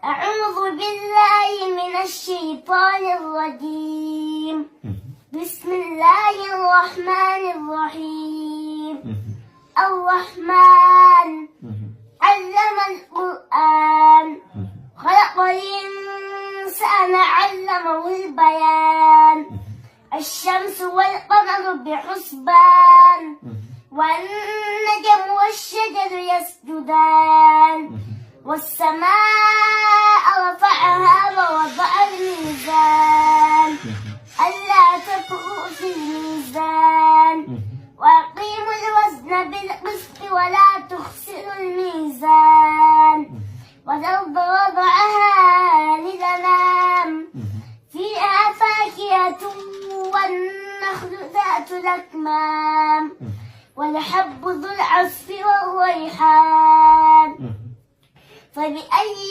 أعوذ بالله من الشيطان الرجيم. بسم الله الرحمن الرحيم. الرحمن علم القرآن خلق الإنسان علمه البيان. الشمس والقمر بحسبان والنجم والشجر يسجدان. والسماء رفعها ووضع الميزان ألا تطغوا في الميزان وأقيموا الوزن بالقسط ولا تخسروا الميزان. والأرض وضعها للأنام فيها فاكهة والنخل ذات الأكمام والحب ذو العصف والريحان. فبأي